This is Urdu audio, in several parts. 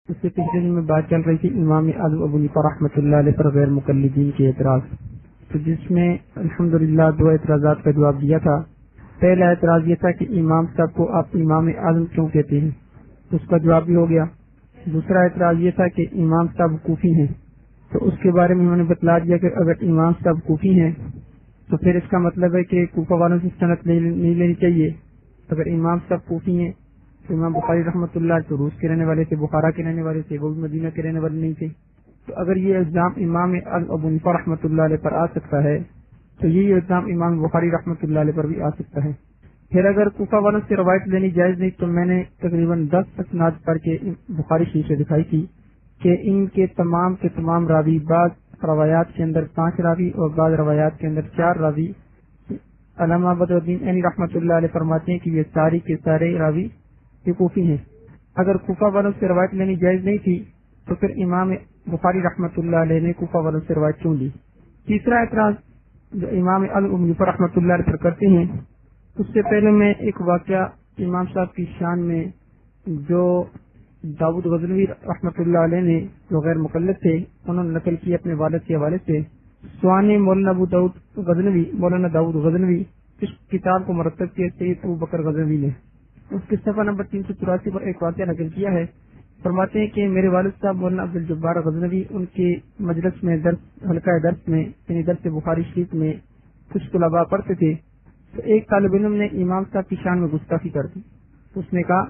اس سے پچھلے دن میں بات چل رہی تھی امام اعظم ابو حنیفہ رحمۃ اللہ علیہ پر غیر مقلدین کے اعتراض، تو جس میں الحمدللہ 2 اعتراضات کا جواب دیا تھا۔ پہلا اعتراض یہ تھا کہ امام صاحب کو آپ امام اعظم کیوں کہتے ہیں، اس کا جواب بھی ہو گیا۔ دوسرا اعتراض یہ تھا کہ امام صاحب کوفی ہیں، تو اس کے بارے میں انہوں نے بتلا دیا کہ اگر امام صاحب کوفی ہیں تو پھر اس کا مطلب ہے کہ کوفہ والوں سے سند نہیں لینی چاہیے۔ اگر امام صاحب کوفی ہیں تو امام بخاری رحمۃ اللہ تو روس کے رہنے والے تھے، بخارا کے رہنے والے تھے، وہ بھی مدینہ کے رہنے والے نہیں تھے۔ تو اگر یہ الزام امام ابو حنیفہ رحمۃ اللہ علیہ پر آ سکتا ہے تو یہ الزام امام بخاری رحمۃ اللہ علیہ پر بھی آ سکتا ہے۔ پھر اگر کوفہ والوں سے روایت لینی جائز نہیں تو میں نے تقریباً 10 اسناد پڑھ کے بخاری شریف سے دکھائی تھی کہ ان کے تمام راوی، بعض روایات کے اندر 5 راوی اور بعض روایات کے اندر 4 راوی، علامہ بدر الدین عینی رحمۃ اللہ علیہ فرماتے ہیں کہ یہ ساری کے سارے راوی یہ کوفی ہیں۔ اگر کوفہ والوں سے روایت لینی جائز نہیں تھی تو پھر امام بخاری رحمۃ اللہ علیہ نے کوفہ والوں سے روایت کیوں لی؟ تیسرا اعتراض جو امام ابو حنیفہ رحمۃ اللہ علیہ پر کرتے ہیں، اس سے پہلے میں ایک واقعہ امام صاحب کی شان میں جو داؤد غزنوی رحمۃ اللہ علیہ نے جو غیر مقلد تھے انہوں نے نقل کی اپنے والد کے حوالے سے۔ سوانی مولانا داؤد غزنوی اس کتاب کو مرتب کیا سید ابو بکر غزنوی نے، اس کے صفحہ نمبر 384 پر ایک واقعہ نقل کیا ہے۔ فرماتے ہیں کہ میرے والد صاحب مولانا عبد الجبار غزنوی ان کے مجلس میں حلقہ درس میں یعنی درس بخاری شریف میں کچھ طلباء پڑھتے تھے، تو ایک طالب علم نے امام صاحب کی شان میں گستاخی کر دی۔ اس نے کہا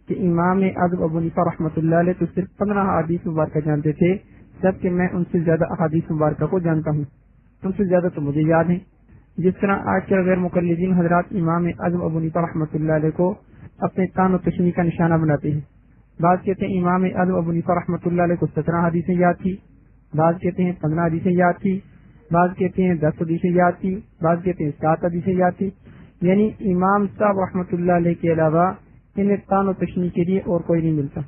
کہ امام اعظم ابو حنیفہ رحمۃ اللہ علیہ تو صرف 15 احادیث مبارکہ جانتے تھے، جبکہ میں ان سے زیادہ احادیث مبارکہ کو جانتا ہوں، ان سے زیادہ تو مجھے یاد ہیں۔ جس طرح آج کے غیر مقلدین حضرات امام اعظم ابو حنیفہ رحمۃ اللہ علیہ کو اپنے طعن و تشنیع کا نشانہ بناتے ہیں۔ بعض کہتے ہیں امام اعظم ابو حنیفہ رحمۃ اللہ علیہ کو 17 حدیثیں یاد تھی، بعض کہتے ہیں 15 حدیثیں یاد تھی، بعض کہتے ہیں 10 حدیثیں یاد تھی، بعض کہتے ہیں 7 حدیثیں یاد تھی۔ یعنی امام صاحب رحمۃ اللہ علیہ کے علاوہ انہیں طعن و تشنیع کے لیے اور کوئی نہیں ملتا۔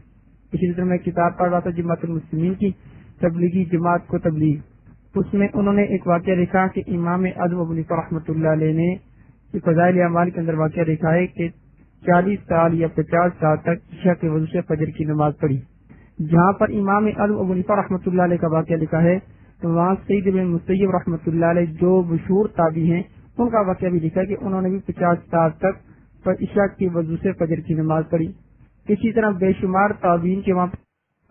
اسی طرح میں کتاب پڑھ رہا تھا جماعت المسلمین کی، تبلیغی جماعت کو تبلیغ، اس میں انہوں نے ایک واقعہ لکھا کہ امام اعظم ابو حنیفہ رحمۃ اللہ علیہ نے فضائل اعمال کے اندر واقعہ لکھا ہے کہ 40 سال یا 50 سال تک عشاء کے وضو سے فجر کی نماز پڑھی۔ جہاں پر امام اعظم ابو حنیفہ رحمۃ اللہ علیہ کا واقعہ لکھا ہے تو وہاں سعید بن مسیب رحمۃ اللہ علیہ جو مشہور تابعی ہیں ان کا واقعہ بھی لکھا ہے کہ انہوں نے بھی 50 سال تک عشاء کی وضو سے فجر کی نماز پڑھی۔ اسی طرح بے شمار تابعین کے وہاں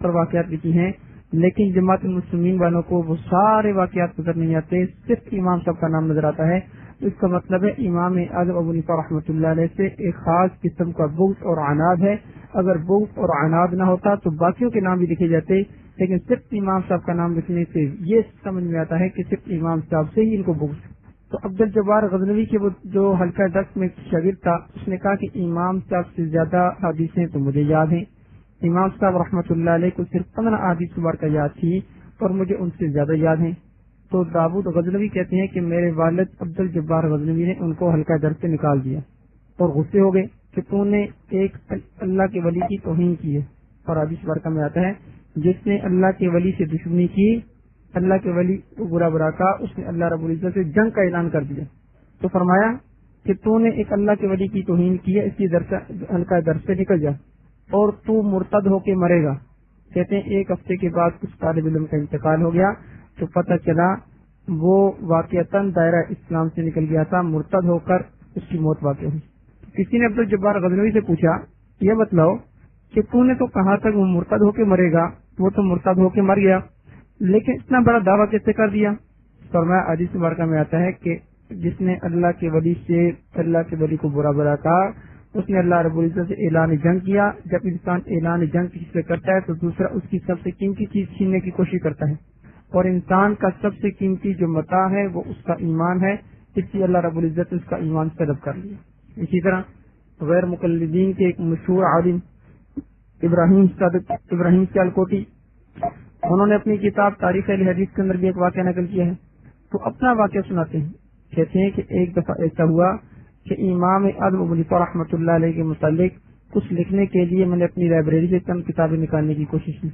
پر واقعات لکھی ہیں، لیکن جماعت المسلمین والوں کو وہ سارے واقعات نظر نہیں آتے، صرف امام صاحب کا نام نظر آتا ہے۔ اس کا مطلب ہے امام اعظم ابو حنیفہ رحمۃ اللہ علیہ سے ایک خاص قسم کا بغض اور عناد ہے۔ اگر بغض اور عناد نہ ہوتا تو باقیوں کے نام بھی لکھے جاتے، لیکن صرف امام صاحب کا نام لکھنے سے یہ سمجھ میں آتا ہے کہ صرف امام صاحب سے ہی ان کو بغض۔ تو عبد الجبار غزنوی کے وہ جو حلقہ درس میں شاگرد تھا، اس نے کہا کہ امام صاحب سے زیادہ حدیثیں تو مجھے یاد ہیں، امام صاحب رحمۃ اللہ علیہ کو صرف 15 احادیث مبارکہ یاد تھی اور مجھے ان سے زیادہ یاد ہیں۔ تو داؤد غزنوی کہتے ہیں کہ میرے والد عبد الجبار غزنوی نے ان کو حلقہ درس سے نکال دیا اور غصے ہو گئے کہ تو نے ایک اللہ کے ولی کی توہین کی ہے، اور حدیث مبارکہ میں آتا ہے جس نے اللہ کے ولی سے دشمنی کی، اللہ کے ولی کو برا کہا، اس نے اللہ رب العزت سے جنگ کا اعلان کر دیا۔ تو فرمایا کہ تو نے ایک اللہ کے ولی کی توہین کی ہے، اس کی حلقہ درس سے نکل جا اور تو مرتد ہو کے مرے گا۔ کہتے ہیں 1 ہفتے کے بعد اس طالب علم کا انتقال ہو گیا تو پتہ چلا وہ واقعتاً دائرہ اسلام سے نکل گیا تھا، مرتد ہو کر اس کی موت واقع ہوئی۔ کسی نے عبد الجبار غزنوی سے پوچھا یہ بتلاؤ کہ تو نے تو کہا تھا وہ مرتد ہو کے مرے گا، وہ تو مرتد ہو کے مر گیا، لیکن اتنا بڑا دعویٰ کیسے کر دیا؟ فرمایا حدیث مبارکہ میں آتا ہے کہ جس نے اللہ کے ولی سے اللہ کے ولی کو برا کہا اس نے اللہ رب العزت سے اعلان جنگ کیا۔ جب انسان اعلان جنگ کسی سے کرتا ہے تو دوسرا اس کی سب سے قیمتی چیز چھیننے کی کوشش کرتا ہے، اور انسان کا سب سے قیمتی جو متاع ہے وہ اس کا ایمان ہے، اس لیے اللہ رب العزت نے اس کا ایمان طلب کر لیا۔ اسی طرح غیر مقلدین کے ایک مشہور عالم ابراہیم سیالکوٹی، انہوں نے اپنی کتاب تاریخ اہل حدیث کے اندر بھی ایک واقعہ نقل کیا ہے، تو اپنا واقعہ سناتے ہیں۔ کہتے ہیں کہ ایک دفعہ ایسا ہوا کہ امام اعظم ابو حنیفہ رحمۃ اللہ علیہ کے متعلق کچھ لکھنے کے لیے میں نے اپنی لائبریری سے چند کتابیں نکالنے کی کوشش کی،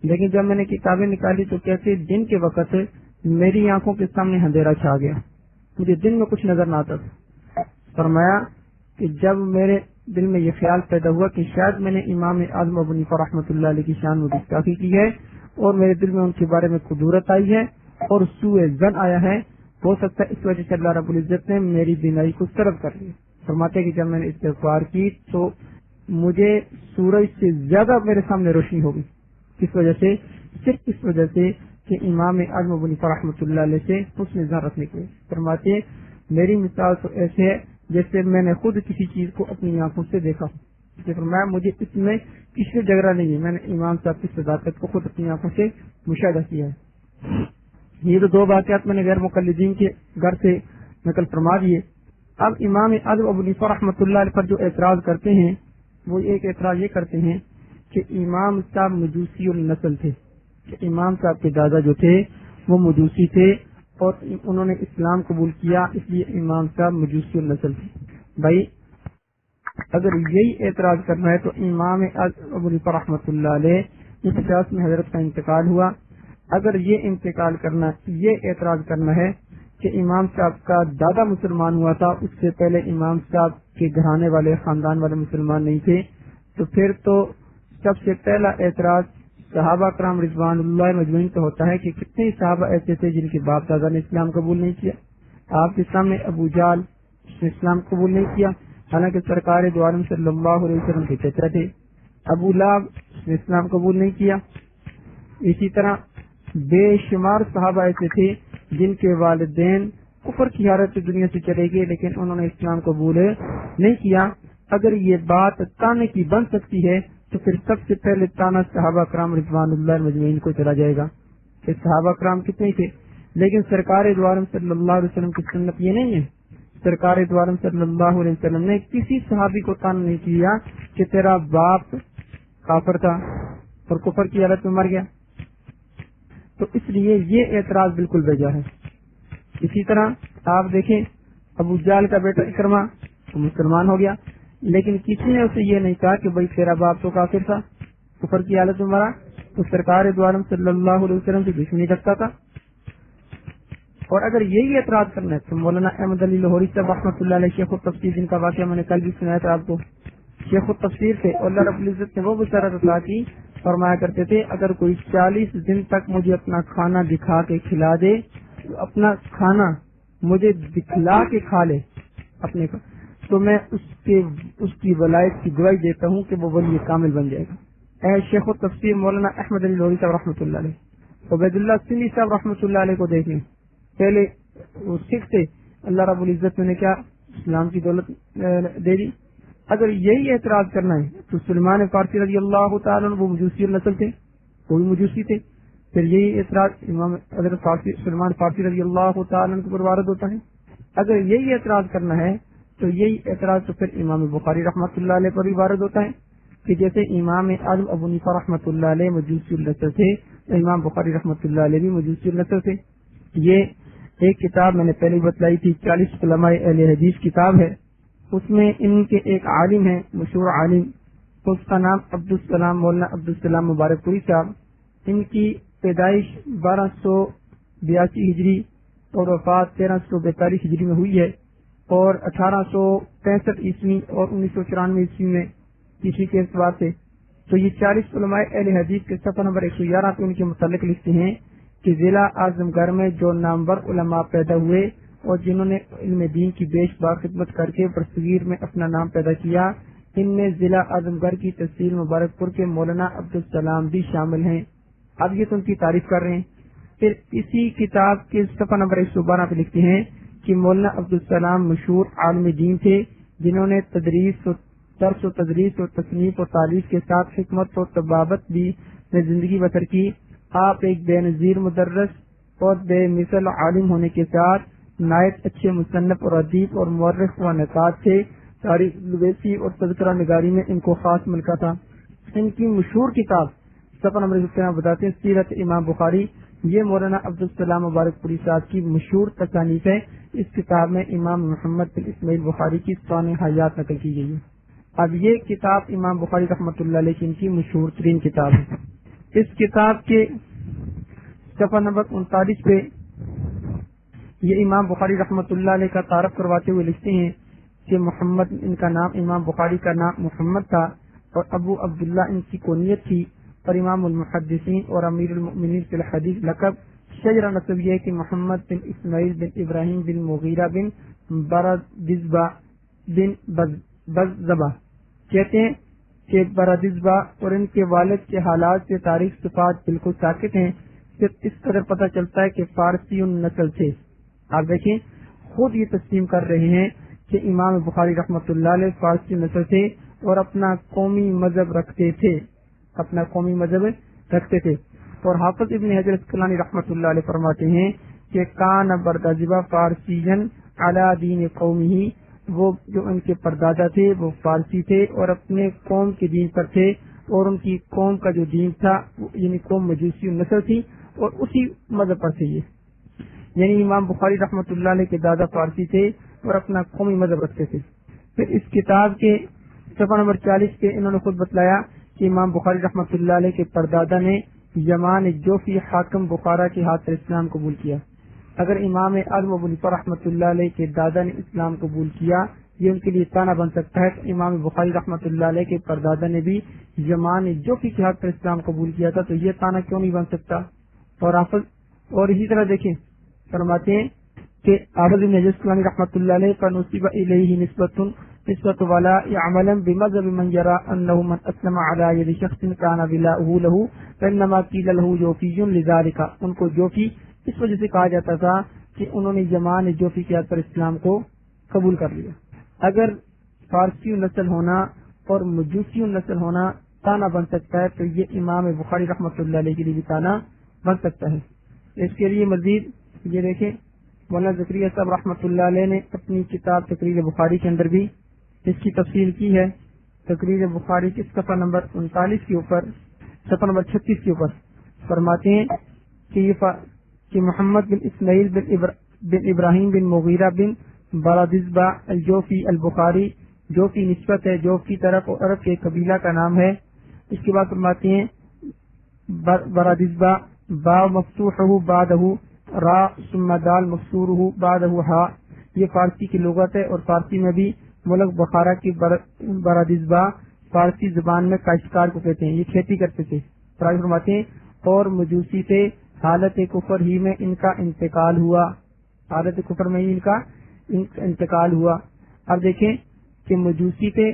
لیکن جب میں نے کتابیں نکالی تو کیسے دن کے وقت میری آنکھوں کے سامنے اندھیرا چھا گیا، مجھے دن میں کچھ نظر نہ آتا تھا۔ فرمایا کہ جب میرے دل میں یہ خیال پیدا ہوا کہ شاید میں نے امام اعظم ابو حنیفہ رحمۃ اللہ علیہ کی شان میں گستاخی کی ہے اور میرے دل میں ان کے بارے میں کدورت آئی ہے اور سوء ظن آیا ہے، ہو سکتا ہے اس وجہ سے اللہ رب العزت نے میری بینائی کو طرف کر لی۔ فرماتے کہ جب میں نے استغفار کی تو مجھے سورج سے زیادہ میرے سامنے روشنی ہوگی، اس وجہ سے، صرف اس وجہ سے کہ امام اعظم ابو حنیفہ رحمۃ اللہ علیہ سے حسن ظن رکھنے کے۔ فرماتے میری مثال تو ایسے ہے جیسے میں نے خود کسی چیز کو اپنی آنکھوں سے دیکھا، فرمایا مجھے اس میں کسی جگہ نہیں ہے، میں نے امام صاحب کی صداقت کو خود اپنی آنکھوں سے مشاہدہ کیا ہے۔ یہ تو دو واقعات میں نے غیر مقلدین کے گھر سے نقل فرما دیے۔ اب امام اعظم ابو حنیفہ رحمۃ اللہ علیہ پر جو اعتراض کرتے ہیں وہ ایک اعتراض یہ کرتے ہیں کہ امام صاحب مجوسی النسل تھے، کہ امام صاحب کے دادا جو تھے وہ مجوسی تھے اور انہوں نے اسلام قبول کیا، اس لیے امام صاحب مجوسی النسل تھے۔ بھائی اگر یہی اعتراض کرنا ہے تو امام ابو حنیفہ رحمۃ اللہ علیہ 50 میں حضرت کا انتقال ہوا۔ اگر یہ انتقال کرنا، یہ اعتراض کرنا ہے کہ امام صاحب کا دادا مسلمان ہوا تھا، اس سے پہلے امام صاحب کے گھرانے والے، خاندان والے مسلمان نہیں تھے، تو پھر تو سب سے پہلا اعتراض صحابہ کرام رضوان اللہ مجمعین تو ہوتا ہے کہ کتنے صحابہ ایسے تھے جن کے باپ دادا نے اسلام قبول نہیں کیا۔ آپ کے سامنے ابو جہل نے اسلام قبول نہیں کیا، حالانکہ سرکار دو عالم صلی اللہ علیہ وسلم کے چچا تھے۔ ابو لہب نے اسلام قبول نہیں کیا۔ اسی طرح بے شمار صحابہ ایسے تھے جن کے والدین کفر کی حالت سے دنیا سے چلے گئے لیکن انہوں نے اسلام قبول نہیں کیا۔ اگر یہ بات تانے کی بن سکتی ہے تو پھر سب سے پہلے تانا صحابہ کرام رضوان اللہ مجمعین کو چلا جائے گا کہ صحابہ کرام کتنے تھے، لیکن سرکار دو عالم صلی اللہ علیہ وسلم کی سنت یہ نہیں ہے۔ سرکار دو عالم صلی اللہ علیہ وسلم نے کسی صحابی کو تانا نہیں کیا کہ تیرا باپ کافر تھا اور کفر کی حالت میں مر گیا، تو اس لیے یہ اعتراض بالکل بیجا ہے۔ اسی طرح آپ دیکھیں ابو جہل کا بیٹا اکرمہ مسلمان ہو گیا، لیکن کسی نے اسے یہ نہیں کہا کہ بھائی تیرا باپ تو کافر تھا، کفر کی حالت میں مرا، تو سرکار دو عالم صلی اللہ علیہ وسلم کی دشمنی رکھتا تھا۔ اور اگر یہی اعتراض کرنا ہے تو مولانا احمد علی لاہوری صاحب رحمۃ اللہ علیہ شیخ التفسیر، جن کا واقعہ میں نے کل بھی سنایا تھا آپ کو، شیخ التفسیر سے اللہ رب العزت نے وہ بشارت عطا کی، فرمایا کرتے تھے اگر کوئی 40 دن تک مجھے اپنا کھانا دکھا کے کھلا دے، تو اپنا کھانا مجھے دکھلا کے کھا لے اپنے کا، تو میں اس کی ولایت کی گواہی دیتا ہوں کہ وہ ولی کامل بن جائے گا۔ اے شیخ التفسیر مولانا احمد علی لاہوری صاحب رحمۃ اللہ علیہ، عبید اللہ سندھی صاحب رحمۃ اللہ علیہ کو دیکھیں، پہلے وہ سکھ تھے، اللہ رب العزت نے کیا اسلام کی دولت دے دی۔ اگر یہی اعتراض کرنا ہے تو سلمان فارسی رضی اللہ تعالیٰ وہ مجوسی النسل تھے، کوئی مجوسی تھے، پھر یہی اعتراض امام حضرت سلمان فارسی رضی اللہ تعالیٰ پر وارد ہوتا ہے۔ اگر یہی اعتراض کرنا ہے تو یہی اعتراض تو پھر امام بخاری رحمۃ اللہ علیہ پر بھی وارد ہوتا ہے کہ جیسے امام اعظم ابو حنیفہ رحمۃ اللہ علیہ مجوسی النسل تھے تو امام بخاری رحمۃ اللہ علیہ بھی مجوسی النسل تھے۔ یہ ایک کتاب میں نے پہلے بتلائی تھی، 40 علماء اہل حدیث کتاب ہے، اس میں ان کے ایک عالم ہے، مشہور عالم، اس کا نام عبدالسلام مولانا عبدالسلام مبارک پوری صاحب، ان کی پیدائش 1282 ہجری اور وفات 1342 ہجری میں ہوئی ہے، اور 1865 عیسوی اور 1994 عیسوی میں کسی کے اعتبار سے، تو یہ 40 علماء اہل حدیث کے صفحہ نمبر 111 پہ ان کے متعلق لکھتے ہیں کہ ضلع اعظم گڑھ میں جو نامور علماء پیدا ہوئے اور جنہوں نے علم دین کی بیش بار خدمت کر کے برصغیر میں اپنا نام پیدا کیا، ان میں ضلع اعظم گڑھ کی تحصیل مبارک پور کے مولانا عبدالسلام بھی شامل ہیں۔ اب یہ تو ان کی تعریف کر رہے ہیں، پھر اسی کتاب کے صفحہ نمبر 112 پہ لکھتے ہیں کہ مولانا عبدالسلام مشہور عالم دین تھے جنہوں نے درس و تدریس و تصنیف و تعلیف کے ساتھ حکمت و طبابت بھی میں زندگی بسر کی۔ آپ ایک بے نظیر مدرس اور بے مثل عالم ہونے کے ساتھ نہایت اچھے مصنف اور ادیب اور مورخ و نقاد تھے۔ تاریخ لویسی اور تذکرہ نگاری میں ان کو خاص ملکہ تھا۔ ان کی مشہور کتاب صفحہ نمبر 17 بتاتے ہیں سیرت امام بخاری، یہ مولانا عبدالسلام مبارک پوری صاحب کی مشہور تصانیف ہے۔ اس کتاب میں امام محمد بن اسماعیل بخاری کی سوانح حیات نقل کی گئی ہے۔ اب یہ کتاب امام بخاری رحمۃ اللہ علیہ کی ان کی مشہور ترین کتاب ہے۔ اس کتاب کے صفحہ نمبر 39 پہ یہ امام بخاری رحمۃ اللہ علیہ کا تعارف کرواتے ہوئے لکھتے ہیں کہ محمد ان کا نام، امام بخاری کا نام محمد تھا اور ابو عبداللہ ان کی کنیت تھی، اور امام المحدثین اور امیر المؤمنین فی الحدیث لقب شجرہ نسب یہ کہ محمد بن اسماعیل بن ابراہیم بن مغیرہ بن برادزبہ بن بزبہ کہتے ہیں کہ برادزبہ اور ان کے والد کے حالات سے تاریخ صفات بالکل ساکت ہیں، صرف اس قدر پتہ چلتا ہے کہ فارسی نسل تھے۔ آپ دیکھیں خود یہ تسلیم کر رہے ہیں کہ امام بخاری رحمۃ اللہ علیہ فارسی نسل تھے اور اپنا قومی مذہب رکھتے تھے، اور حافظ ابن حجر اسقلانی رحمۃ اللہ علیہ فرماتے ہیں کہ کان بردازبہ فارسین علی دین قومی، وہ جو ان کے پردادا تھے وہ فارسی تھے اور اپنے قوم کے دین پر تھے، اور ان کی قوم کا جو دین تھا یعنی قوم مجوسی نسل تھی اور اسی مذہب پر تھے یہ، یعنی امام بخاری رحمۃ اللہ علیہ کے دادا فارسی تھے اور اپنا قومی مذہب رکھتے تھے۔ پھر اس کتاب کے صفحہ نمبر 40 پہ انہوں نے خود بتلایا کہ امام بخاری رحمۃ اللہ علیہ کے پردادا نے یمان جوفی حاکم بخارا کے ہاتھ سے اسلام قبول کیا۔ اگر امام اعظم ابو حنیفہ رحمۃ اللہ علیہ کے دادا نے اسلام قبول کیا یہ ان کے لیے تانا بن سکتا ہے، تو امام بخاری رحمۃ اللہ علیہ کے پردادا نے بھی یمان جوفی کے ہاتھ سے اسلام قبول کیا تھا، تو یہ تانا کیوں نہیں بن سکتا؟ اور اسی طرح دیکھیں فرماتے ہیں کہ حافظ ابن حجر اسقلانی رحمۃ اللہ علیہ پر نصب الیہ نسبت والا عملا بمذهب من يرى انه من اسلم على يد شخص كان ولاؤه له فانما قيل له جوفی لذلك، ان کو جوفی اس وجہ سے کہا جاتا تھا کہ انہوں نے یمان جوفی کے ہاتھ پر اسلام کو قبول کر لیا۔ اگر فارسی نسل ہونا اور مجوسی نسل ہونا تانا بن سکتا ہے تو یہ امام بخاری رحمۃ اللہ علیہ کے لیے بھی تانا بن سکتا ہے۔ اس کے لیے مزید یہ دیکھیں مولانا زکریا صاحب رحمۃ اللہ علیہ نے اپنی کتاب تقریر بخاری کے اندر بھی اس کی تفصیل کی ہے۔ تقریر بخاری کی صفحہ نمبر 39 کے اوپر، صفحہ نمبر 36 کے اوپر فرماتے ہیں کہ محمد بن اسماعیل بن ابراہیم بن مغیرہ بن برادزبہ الجوفی البخاری، جوفی نسبت ہے جوف کی طرف اور عرب کے قبیلہ کا نام ہے۔ اس کے بعد فرماتے ہیں برادزبہ با مفتوحہ بعدہ را ثم دال مکسورہ بعدہ ہا، یہ فارسی کی لغت ہے اور فارسی میں بھی ملک بخارا کی برادزبہ فارسی زبان میں کاشتکار کو کہتے ہیں، یہ کھیتی کرتے تھے۔ فرماتے ہیں اور مجوسی تھے، حالت کفر ہی میں ان کا انتقال ہوا، حالت کفر میں ہی ان کا انتقال ہوا۔ اب دیکھیں کہ مجوسی تھے،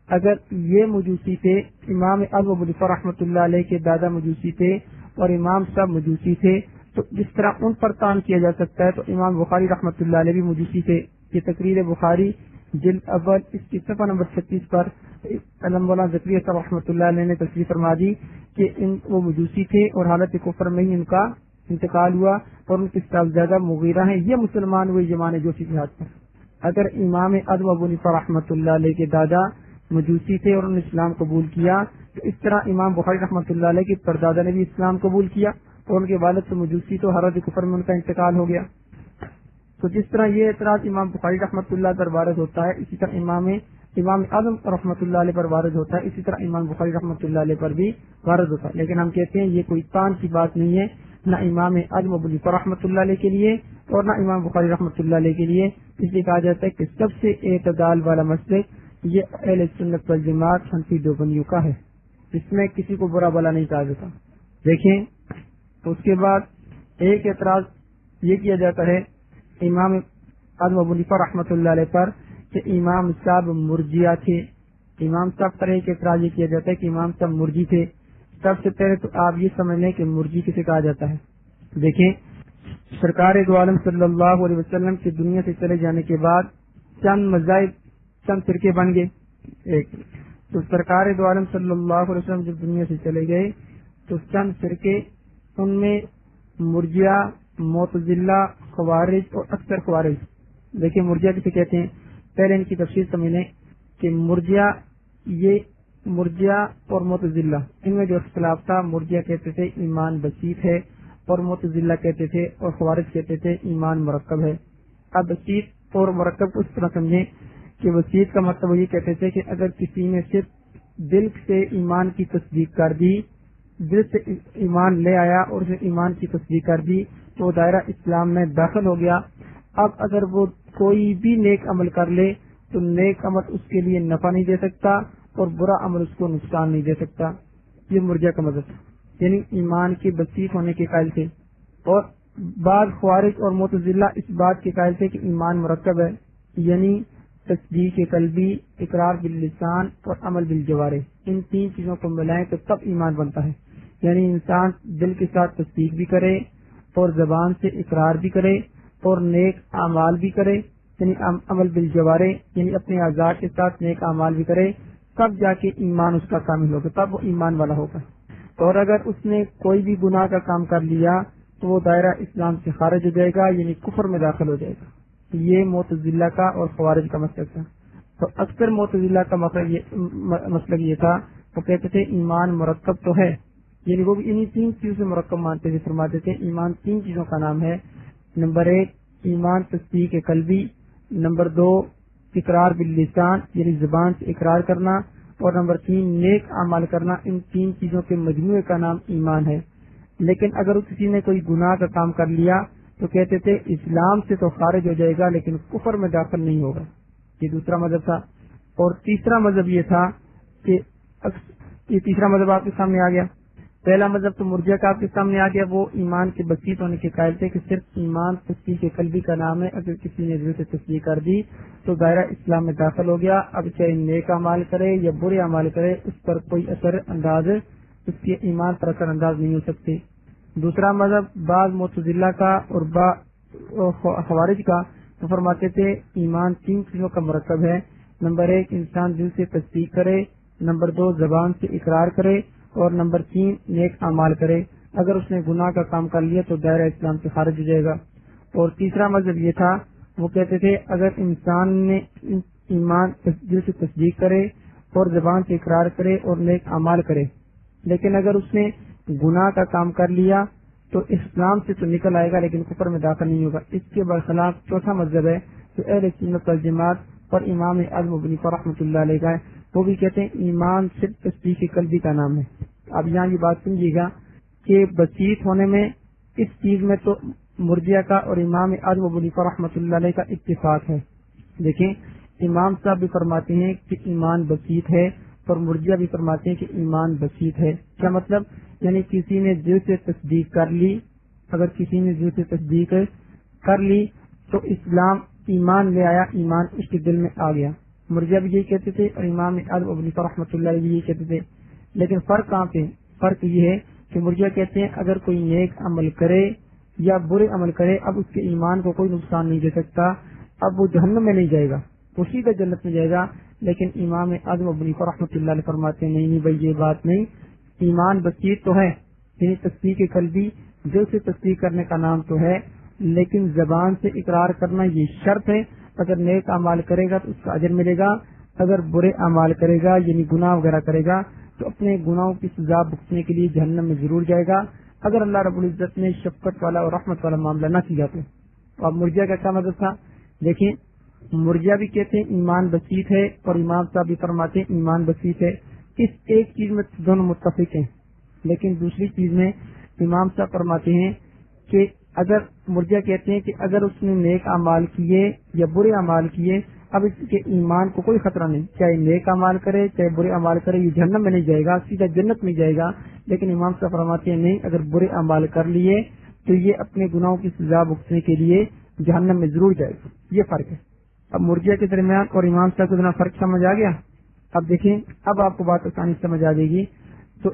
اگر یہ مجوسی تھے، امام ابو حنیفہ رحمۃ اللہ علیہ کے دادا مجوسی تھے اور امام صاحب مجوسی تھے، تو جس طرح ان پر تان کیا جا سکتا ہے تو امام بخاری رحمۃ اللہ علیہ بھی مجوسی تھے۔ یہ تقریر بخاری جلد اول اس کی صفحہ نمبر 36 پر مولانا زکریا صاحب رحمۃ اللہ علیہ نے تصریح فرما دی کہ وہ مجوسی تھے اور حالت کفر میں ہی ان کا انتقال ہوا اور ان کے صاحبزادہ مغیرہ ہیں، یہ مسلمان ہوئے یمان جوفی کے ہاتھ پر۔ اگر امام اعظم ابو حنیفہ رحمۃ اللہ علیہ کے دادا مجوسی تھے اور انہوں نے اسلام قبول کیا، تو اس طرح امام بخاری رحمۃ اللہ علیہ کے پردادا نے بھی اسلام قبول کیا اور ان کے والد سے مجوسی تو حالت کفر میں ان کا انتقال ہو گیا۔ تو جس طرح یہ اعتراض امام بخاری رحمۃ اللہ پر وارد ہوتا ہے، اسی طرح امام اعظم رحمۃ اللہ علیہ پر وارد ہوتا ہے، اسی طرح امام بخاری رحمۃ اللہ علیہ پر بھی وارد ہوتا ہے۔ لیکن ہم کہتے ہیں یہ کوئی تان کی بات نہیں ہے، نہ امام اعظم ابو حنیفہ رحمۃ اللہ علیہ کے لیے اور نہ امام بخاری رحمۃ اللہ علیہ کے لیے، اس لیے کہا جاتا ہے کہ سب سے اعتدال والا مسلک یہ اہل سنت والجماعت حنفی دیوبندیوں کا ہے، اس میں کسی کو برا بلا نہیں کہا جاتا۔ دیکھیں تو اس کے بعد ایک اعتراض یہ کیا جاتا ہے امام اعظم ابو حنیفہ رحمۃ اللہ علیہ پر کہ امام صاحب مرجیہ تھے۔ امام صاحب پر ایک اعتراض یہ کیا جاتا ہے کہ امام صاحب مرجی تھے۔ سب سے پہلے تو آپ یہ سمجھ لیں کہ مرجی کسے کہا جاتا ہے۔ دیکھیں سرکار دو عالم صلی اللہ علیہ وسلم کی دنیا سے چلے جانے کے بعد چند مذاہب، چند فرقے بن گئے۔ ایک تو سرکار دو عالم صلی اللہ علیہ وسلم جب دنیا سے چلے گئے تو چند فرقے، ان میں مرجیہ، معتزلہ، خوارج اور اکثر خوارج۔ دیکھیں مرجیہ کسے کہتے ہیں، پہلے ان کی تفصیل سمجھ لیں کہ مرجیہ اور معتزلہ ان میں جو اختلاف تھا، مرجیہ کہتے تھے ایمان بسیط ہے اور معتزلہ کہتے تھے اور خوارج کہتے تھے ایمان مرکب ہے۔ اب بسیط اور مرکب کو اس طرح سمجھیں کہ بسیط کا مطلب یہ کہتے تھے کہ اگر کسی نے صرف دل سے ایمان کی تصدیق کر دی، دل سے ایمان لے آیا اور اسے ایمان کی تصدیق کر دی تو وہ دائرہ اسلام میں داخل ہو گیا۔ اب اگر وہ کوئی بھی نیک عمل کر لے تو نیک عمل اس کے لیے نفع نہیں دے سکتا اور برا عمل اس کو نقصان نہیں دے سکتا. یہ مرجع کا مذہب تھا، یعنی ایمان کے بسیط ہونے کے قائل تھے. اور بعض خوارج اور معتزلہ اس بات کے قائل تھے کہ ایمان مرکب ہے، یعنی تصدیق قلبی، اقرار باللسان اور عمل بالجوارح، ان تین چیزوں کو ملائیں تو تب ایمان بنتا ہے. یعنی انسان دل کے ساتھ تصدیق بھی کرے اور زبان سے اقرار بھی کرے اور نیک اعمال بھی کرے، یعنی عمل بالجوارح، یعنی اپنے اعضاء کے ساتھ نیک اعمال بھی کرے، تب جا کے ایمان اس کا کامل ہوگا، تب وہ ایمان والا ہوگا. اور اگر اس نے کوئی بھی گناہ کا کام کر لیا تو وہ دائرہ اسلام سے خارج ہو جائے گا، یعنی کفر میں داخل ہو جائے گا. یہ معتزلہ کا اور خوارج کا مسلک تھا. تو اکثر معتزلہ کا مسلک یہ تھا، وہ کہتے تھے ایمان مرکب تو ہے، یعنی وہ بھی انہی تین چیزوں سے مرکب مانتے تھے. فرماتے تھے ایمان تین چیزوں کا نام ہے. نمبر 1 ایمان تصدیق قلبی، نمبر 2 اقرار باللسان یعنی زبان سے اقرار کرنا، اور نمبر 3 نیک اعمال کرنا. ان تین چیزوں کے مجموعے کا نام ایمان ہے. لیکن اگر کسی نے کوئی گناہ کا کام کر لیا تو کہتے تھے اسلام سے تو خارج ہو جائے گا لیکن کفر میں داخل نہیں ہوگا. یہ دوسرا مذہب تھا. اور تیسرا مذہب یہ تھا کہ یہ تیسرا مذہب آپ کے سامنے آ گیا. پہلا مذہب تو مرجع کا آپ کے سامنے آ گیا، وہ ایمان کے بسیط ہونے کے قائل تھے کہ صرف ایمان تصدیق قلبی کا نام ہے، اگر کسی نے دل سے تصدیق کر دی تو دائرہ اسلام میں داخل ہو گیا. اب چاہے نیک اعمال کرے یا برے اعمال کرے اس پر کوئی اثر انداز، اس کے ایمان پر اثر انداز نہیں ہو سکتے. دوسرا مذہب بعض معتزلہ کا اور خوارج کا، تو فرماتے تھے ایمان تین چیزوں کا مرکب ہے. نمبر 1 انسان دل سے تصدیق کرے، نمبر 2 زبان سے اقرار کرے، اور نمبر 3 نیک اعمال کرے. اگر اس نے گناہ کا کام کر لیا تو دائرہ اسلام سے خارج ہو جائے گا. اور تیسرا مذہب یہ تھا، وہ کہتے تھے اگر انسان نے ایمان دل سے تصدیق کرے اور زبان سے اقرار کرے اور نیک اعمال کرے، لیکن اگر اس نے گناہ کا کام کر لیا تو اسلام سے تو نکل آئے گا لیکن کفر میں داخل نہیں ہوگا. اس کے برخلاف چوتھا مذہب ہے جو اہل سنت والجماعت اور امام اعظم ابن حنیفہ رحمۃ اللہ علیہ کا ہے. وہ بھی کہتے ہیں ایمان صرف تصدیق قلبی کا نام ہے. اب یہاں یہ بات سمجھیے گا کہ بسیط ہونے میں اس چیز میں تو مرجع کا اور امام اعظم ابن حنیفہ رحمۃ اللہ علیہ کا اتفاق ہے. دیکھیں امام صاحب بھی فرماتے ہیں کہ ایمان بسیط ہے اور مرجع بھی فرماتے ہیں کہ ایمان بسیط ہے. کیا مطلب؟ یعنی کسی نے دل سے تصدیق کر لی، اگر کسی نے دل سے تصدیق کر لی تو اسلام ایمان لے آیا، ایمان اس کے دل میں آ گیا. مرجع بھی یہی کہتے تھے اور امام اعظم ابن حنیفہ رحمۃ اللہ علیہ بھی یہی کہتے تھے. لیکن فرق کہاں پہ؟ فرق یہ ہے کہ مرجع کہتے ہیں اگر کوئی نیک عمل کرے یا برے عمل کرے اب اس کے ایمان کو کوئی نقصان نہیں دے سکتا، اب وہ جہنم میں نہیں جائے گا، وہ سیدھا جنت میں جائے گا. لیکن امام اعظم ابن حنیفہ رحمۃ اللہ علیہ فرماتے ہیں نہیں بھائی یہ بات نہیں، ایمان بسیط تو ہے، یعنی تصدیق قلبی دل سے تصدیق کرنے کا نام تو ہے، لیکن زبان سے اقرار کرنا یہ شرط ہے. اگر نیک اعمال کرے گا تو اس کا اجر ملے گا، اگر برے اعمال کرے گا یعنی گناہ وغیرہ کرے گا تو اپنے گناہوں کی سزا بھگتنے کے لیے جہنم میں ضرور جائے گا اگر اللہ رب العزت نے شفقت والا اور رحمت والا معاملہ نہ کیا تو. اب مرجع کا کیا مطلب تھا؟ دیکھیں مرجع بھی کہتے ہیں ایمان بسیط ہے اور امام صاحب بھی فرماتے ہیں ایمان بسیط ہے. اس ایک چیز میں دونوں متفق ہیں، لیکن دوسری چیز میں امام صاحب فرماتے ہیں کہ اگر مرجع کہتے ہیں کہ اگر اس نے نیک اعمال کیے یا برے اعمال کیے اب اس کے ایمان کو کوئی خطرہ نہیں، چاہے نیک اعمال کرے چاہے برے اعمال کرے یہ جہنم میں نہیں جائے گا، سیدھا جنت میں جائے گا. لیکن امام صاحب فرماتے ہیں نہیں، اگر برے اعمال کر لیے تو یہ اپنے گناہوں کی سزا بھگتنے کے لیے جہنم میں ضرور جائے گا. یہ فرق ہے. اب مرجع کے درمیان اور امام صاحب کے درمیان فرق سمجھ آ گیا. اب دیکھیں اب آپ کو بات آسانی سمجھ آ جائے گی. تو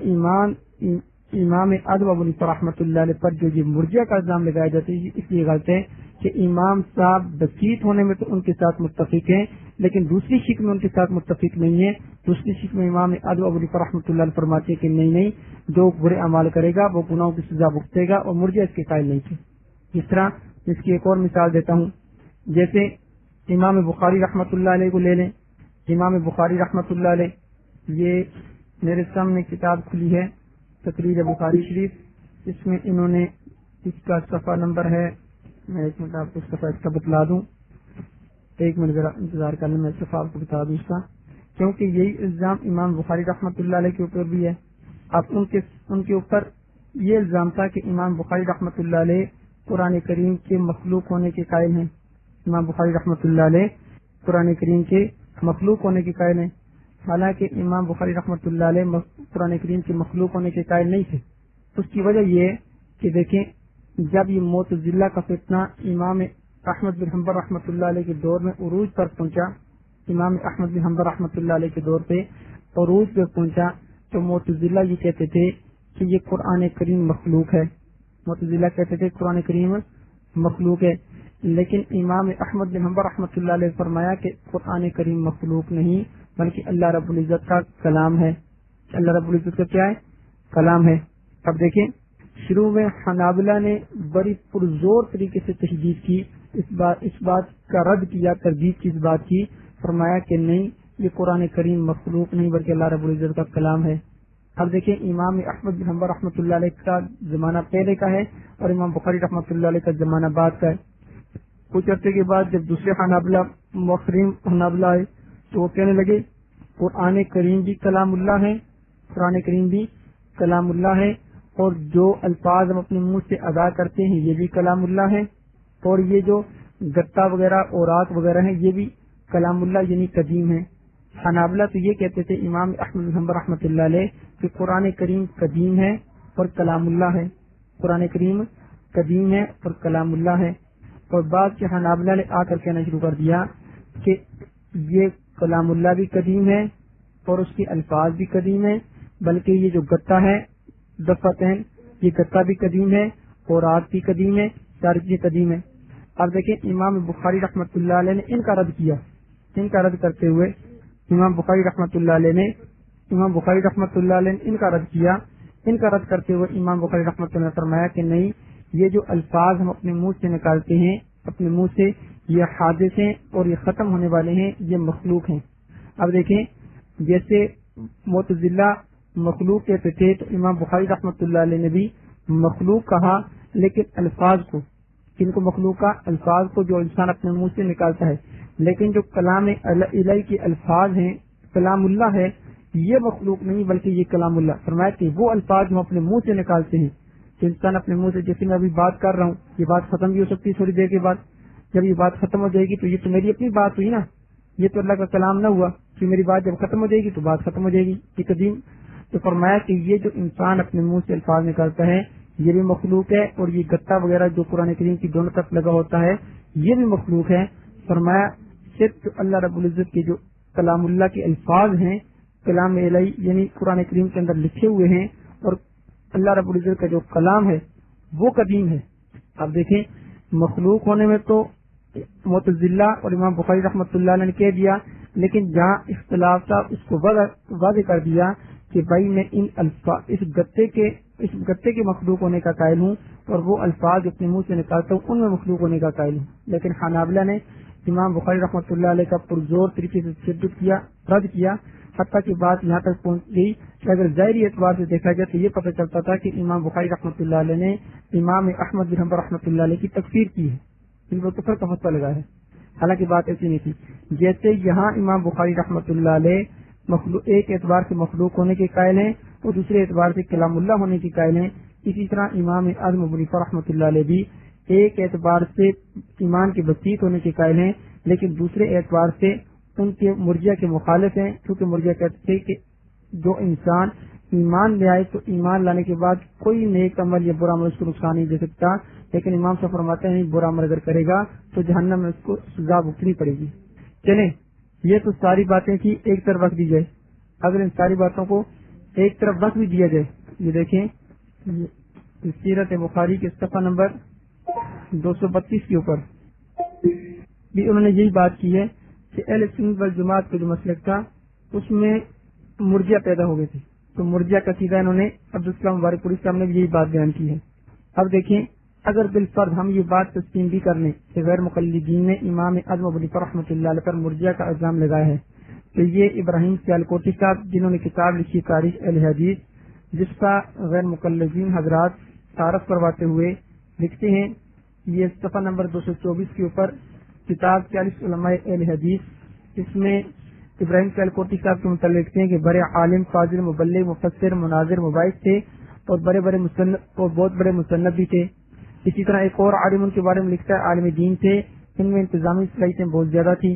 امام اعظم ابو حنیفہ رحمۃ اللہ علیہ پر جو یہ مرجع کا الزام لگایا جاتا ہے اس لیے غلط ہے کہ امام صاحب بسیط ہونے میں تو ان کے ساتھ متفق ہیں لیکن دوسری شک میں ان کے ساتھ متفق نہیں ہے. دوسری شک میں امام اعظم ابو حنیفہ رحمۃ اللہ علیہ فرماتے ہیں کہ نہیں جو برے اعمال کرے گا وہ گناہوں کی سزا بھگتے گا، اور مرجع اس کے قائل نہیں تھے. اس طرح اس کی ایک اور مثال دیتا ہوں. جیسے امام بخاری رحمۃ اللہ علیہ کو لے لیں. امام بخاری رحمۃ اللہ علیہ یہ میرے سامنے کتاب کھلی ہے تقریر بخاری شریف، اس میں انہوں نے اس کا صفحہ نمبر ہے، میں ایک منٹ آپ کو صفحہ اس کا بتلا دوں، ایک منٹ ذرا انتظار کرنے میں صفحہ آپ کو بتا دوں اس کا، کیونکہ یہی الزام امام بخاری رحمۃ اللہ علیہ کے اوپر بھی ہے. اب ان کے اوپر یہ الزام تھا کہ امام بخاری رحمۃ اللہ علیہ قرآن کریم کے مخلوق ہونے کے قائل ہیں. امام بخاری رحمۃ اللہ علیہ قرآن کریم کے مخلوق ہونے کے قائل ہیں، حالانکہ امام بخاری رحمۃ اللہ علیہ قرآن کریم کے مخلوق ہونے کے قائل نہیں تھے۔ اس کی وجہ یہ ہے کہ دیکھیں، جب یہ معتزلہ کا فتنہ امام احمد بن حنبل رحمۃ اللہ علیہ کے دور میں عروج پر پہنچا، امام احمد بن حنبل رحمۃ اللہ علیہ کے دور پہ عروج پہ پہنچا، تو معتزلہ یہ کہتے تھے کہ یہ قرآن کریم مخلوق ہے، معتزلہ کہتے تھے قرآن کریم مخلوق ہے، لیکن امام احمد بن حنبل رحمۃ اللہ علیہ فرمایا کہ قرآن کریم مخلوق نہیں بلکہ اللہ رب العزت کا کلام ہے، اللہ رب العزت کا کیا ہے؟ کلام ہے۔ اب دیکھیں، شروع میں حنابلہ نے بڑی پرزور طریقے سے تشدید کی، اس بات کا رد کیا، تردید کی اس بات کی، فرمایا کہ نہیں، یہ قرآن کریم مخلوق نہیں بلکہ اللہ رب العزت کا کلام ہے۔ اب دیکھیں، امام احمد بن حنبل رحمۃ اللہ علیہ کا زمانہ پہلے کا ہے اور امام بخاری رحمۃ اللہ علیہ کا زمانہ بعد کا ہے۔ کچھ عرصے کے بعد جب دوسرے حنابلہ مؤخرین حنابلہ آئے تو وہ کہنے لگے قرآن کریم بھی کلام اللہ ہے، قرآن کریم بھی کلام اللہ ہے، اور جو الفاظ ہم اپنے منہ سے ادا کرتے ہیں یہ بھی کلام اللہ ہے، اور یہ جو گتا وغیرہ اوراق وغیرہ ہیں یہ بھی کلام اللہ یعنی قدیم ہے۔ حنابلہ تو یہ کہتے تھے امام احمد بن حنبل رحمۃ اللہ علیہ کہ قرآن کریم قدیم ہے اور کلام اللہ ہے، قرآن کریم قدیم ہے اور کلام اللہ ہے، اور بعد کے حنابلہ نے آ کر کہنا شروع کر دیا کہ یہ کلام اللہ بھی قدیم ہے اور اس کے الفاظ بھی قدیم ہے، بلکہ یہ جو گتا ہے دفتین، یہ گتا بھی قدیم ہے اور آگ بھی قدیم ہے، ساری چیزیں قدیم ہے۔ اب دیکھیں، امام بخاری رحمۃ اللہ علیہ نے ان کا رد کیا، ان کا رد کرتے ہوئے امام بخاری رحمۃ اللہ علیہ نے ان کا رد کیا، ان کا رد کرتے ہوئے امام بخاری رحمۃ اللہ نے فرمایا کہ نہیں، یہ جو الفاظ ہم اپنے منہ سے نکالتے ہیں اپنے منہ سے، یہ حادث ہیں اور یہ ختم ہونے والے ہیں، یہ مخلوق ہیں۔ اب دیکھیں، جیسے معتزلہ مخلوق کہتے تھے تو امام بخاری رحمۃ اللہ علیہ نے بھی مخلوق کہا، لیکن الفاظ کو، کن کو مخلوق کا؟ الفاظ کو جو انسان اپنے منہ سے نکالتا ہے، لیکن جو کلام الہی کے الفاظ ہیں، کلام اللہ ہے، یہ مخلوق نہیں بلکہ یہ کلام اللہ۔ فرمایا کہ وہ الفاظ جو ہم اپنے منہ سے نکالتے ہیں، کہ انسان اپنے منہ سے، جیسے میں ابھی بات کر رہا ہوں، یہ بات ختم بھی ہو سکتی ہے تھوڑی دیر کے بعد، جب یہ بات ختم ہو جائے گی تو یہ تو میری اپنی بات ہوئی نا، یہ تو اللہ کا کلام نہ ہوا، کہ میری بات جب ختم ہو جائے گی تو بات ختم ہو جائے گی، یہ قدیم۔ تو فرمایا کہ یہ جو انسان اپنے منہ سے الفاظ نکالتا ہے یہ بھی مخلوق ہے، اور یہ گتا وغیرہ جو قرآن کریم کی دونوں طرف لگا ہوتا ہے یہ بھی مخلوق ہے۔ فرمایا صرف اللہ رب العزت کے جو کلام اللہ کے الفاظ ہیں، کلام الہی یعنی قرآن کریم کے اندر لکھے ہوئے ہیں، اور اللہ رب العزت کا جو کلام ہے وہ قدیم ہے۔ اب دیکھیں، مخلوق ہونے میں تو معتزلہ اور امام بخاری رحمۃ اللہ علیہ نے کہہ دیا، لیکن جہاں اختلاف تھا اس کو واضح کر دیا کہ بھائی میں اس گتے کے مخلوق ہونے کا قائل ہوں، اور وہ الفاظ اپنے منہ سے نکالتا ہوں ان میں مخلوق ہونے کا قائل ہوں۔ لیکن حنابلہ نے امام بخاری رحمۃ اللہ علیہ کا پرزور طریقے سے تشدد کیا، رد کیا، حتیٰ کہ بات یہاں تک پہنچ گئی کہ اگر ظاہری اعتبار سے دیکھا جائے تو یہ پتہ چلتا تھا کہ امام بخاری رحمۃ اللہ علیہ نے امام احمد بن حنبل رحمۃ اللہ علیہ کی تکفیر کی ہے، ان کو کفر کا فتویٰ لگا ہے، حالانکہ بات ایسی نہیں تھی۔ جیسے یہاں امام بخاری رحمۃ اللہ علیہ ایک اعتبار سے مخلوق ہونے کے قائل ہیں اور دوسرے اعتبار سے کلام اللہ ہونے کے قائل ہیں، اسی طرح امام اعظم ابو حنیفہ رحمۃ اللہ علیہ بھی ایک اعتبار سے ایمان کے بسیط ہونے کے قائل ہیں، لیکن دوسرے اعتبار سے ان کے مرجئہ کے مخالف ہیں، کیونکہ مرجئہ کہتے تھے کہ جو انسان ایمان لے آئے تو ایمان لانے کے بعد کوئی نیک عمل یا برا عمل اس کو نقصان نہیں دے سکتا، لیکن امام صاحب فرماتے ہیں برا عمل اگر کرے گا تو جہنم میں اس کو سزا بھگتنی پڑے گی۔ چلیں، یہ تو ساری باتیں تھی، ایک طرف رکھ دی جائے۔ اگر ان ساری باتوں کو ایک طرف رکھ بھی دیا جائے، یہ دیکھیں سیرت بخاری کے صفحہ نمبر 232 کے اوپر بھی انہوں نے یہی بات کی ہے کہ اہل سنت والجماعت کا جو مسلک تھا اس میں مرجئہ پیدا ہو گئے تھے، تو مرجئہ کا سیدھا انہوں نے عبدالسلام مبارک پوری صاحب نے بھی یہی بات بیان کی ہے۔ اب دیکھیں، اگر بالفرض ہم یہ بات تسلیم بھی کر لیں کہ غیر مقلدین نے امام اعظم ابو حنیفہ رحمۃ اللہ علیہ پر مرجئہ کا الزام لگایا ہے، تو یہ ابراہیم سیالکوٹی صاحب جنہوں نے کتاب لکھی تاریخ اہل حدیث، جس کا غیر مقلدین حضرات تعارف کرواتے ہوئے لکھتے ہیں، یہ صفحہ نمبر 224 کے اوپر کتاب 40 علماء اہل حدیث، اس میں ابراہیم سیالکوٹی صاحب کے متعلق لکھتے ہیں کہ بڑے عالم، فاضل، مبلغ، مفسر، مناظر، مباحث تھے اور بہت بڑے مصنف بھی تھے۔ اسی طرح ایک اور عالم ان کے بارے میں لکھتا ہے عالم دین تھے، ان میں انتظامی صلاحیتیں بہت زیادہ تھی۔